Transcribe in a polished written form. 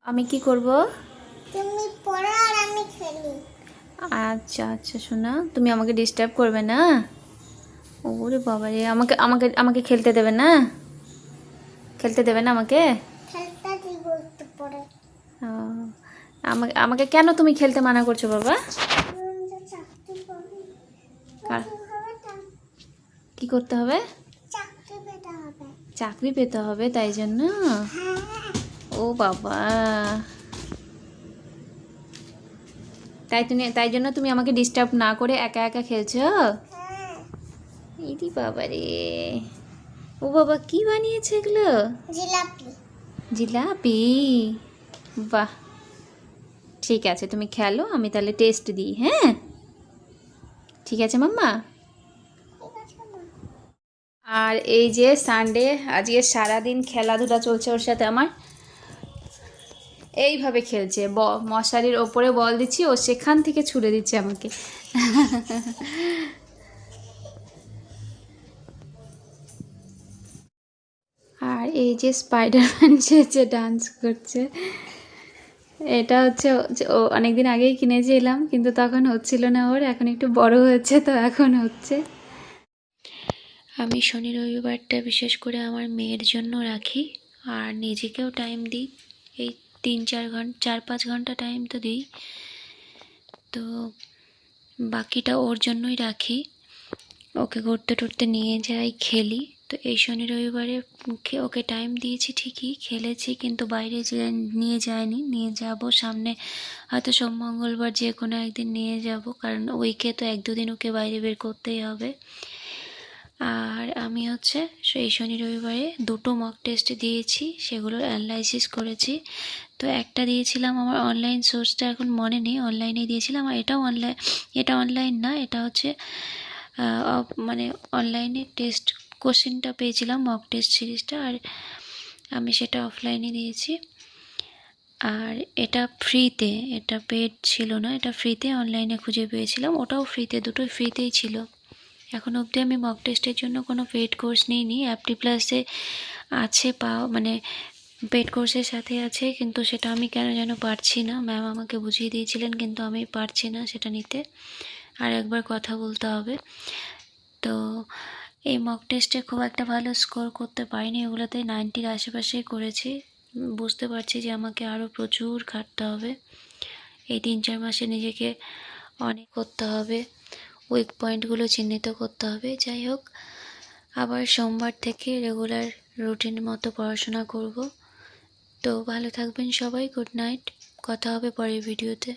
আমি কি করব? তুমি পড়ো আর আমি খেলি। আচ্ছা আচ্ছা শোনা, তুমি আমাকে ডিস্টার্ব করবে না। ওরে বাবা রে, আমাকে আমাকে আমাকে খেলতে দেবে না? খেলতে দেবে না আমাকে? খেলতে দিব একটু পরে। ও, আমাকে আমাকে কেন তুমি খেলতে মানা করছো বাবা? চাকরি করবি, কার- হবে না? কি করতে হবে? চাকরি পেতে হবে। চাকরি পেতে হবে তাই জন্য? হ্যাঁ ও বাবা, তাই জন্য তুমি আমাকে ডিস্টার্ব না করে একা একা খেলছো? হ্যাঁ। ইদি বাবা রে, ও বাবা কি বানিয়েছে এগুলো? জিলাপি। জিলাপি, বাহ। ঠিক আছে তুমি খেলো, আমি তাহলে টেস্ট দিই। হ্যাঁ ঠিক আছে মাম্মা। ঠিক আছে মা। আর এই যে সানডে, আজকে সারাদিন খেলাধুলা চলছে ওর সাথে আমার। এইভাবে খেলছে, মশারির ওপরে বল দিচ্ছি, ও সেখান থেকে ছুড়ে দিচ্ছে আমাকে। আর এই যে স্পাইডারম্যান যে ডান্স করছে, এটা হচ্ছে ও অনেকদিন আগেই কিনেছিলাম, কিন্তু তখন হচ্ছিল না ওর, এখন একটু বড় হয়েছে তো এখন হচ্ছে। আমি শনি রবিবারটা বিশেষ করে আমার মেয়ের জন্য রাখি, আর নিজেকেও টাইম দিই। এই 3-4 ঘন্টা, 4-5 ঘন্টা টাইম তো দিই, তো বাকিটা ওর জন্যই রাখি। ওকে ঘুরতে টুরতে নিয়ে যাই, খেলি। তো এই শনি রবিবারে ওকে টাইম দিয়েছি ঠিকই, খেলেছি, কিন্তু বাইরে নিয়ে যায়নি। নিয়ে যাব সামনে, হয়তো সোম মঙ্গলবার যে কোনো একদিন নিয়ে যাব, কারণ উইকে তো 1-2 দিন ওকে বাইরে বের করতেই হবে। আর আমি হচ্ছে এই শনি রবিবারে 2টো মক টেস্ট দিয়েছি, সেগুলোর অ্যানালাইসিস করেছি। তো একটা দিয়েছিলাম, আমার অনলাইন সোর্সটা এখন মনে নেই, অনলাইনে দিয়েছিলাম। আর এটা অনলাইন না, এটা হচ্ছে মানে অনলাইনে টেস্ট কোশ্চেনটা পেয়েছিলাম, মক টেস্ট সিরিজটা, আর আমি সেটা অফলাইনে দিয়েছি। আর এটা ফ্রিতে, এটা পেড ছিল না, এটা ফ্রিতে অনলাইনে খুঁজে পেয়েছিলাম, ওটাও ফ্রিতে, দুটোই ফ্রিতেই ছিল। এখন অবধি আমি মক টেস্টের জন্য কোনো পেড কোর্স নিইনি। অ্যাপটি প্লাসে আছে মানে পেড কোর্সের সাথে আছে, কিন্তু সেটা আমি কেন যেন পারছি না। ম্যাম আমাকে বুঝিয়ে দিয়েছিলেন, কিন্তু আমি পারছি না সেটা নিতে, আর একবার কথা বলতে হবে। তো এই মক টেস্টে খুব একটা ভালো স্কোর করতে পারিনি, ওগুলোতে 90-র আশেপাশেই করেছি। বুঝতে পারছি যে আমাকে আরও প্রচুর খাটতে হবে, এই 3-4 মাসে নিজেকে অনেক করতে হবে, উইক পয়েন্টগুলো চিহ্নিত করতে হবে। যাই হোক, আবার সোমবার থেকে রেগুলার রুটিন মতো পড়াশোনা করব। তো ভালো থাকবেন সবাই, গুড নাইট, কথা হবে পরের ভিডিওতে।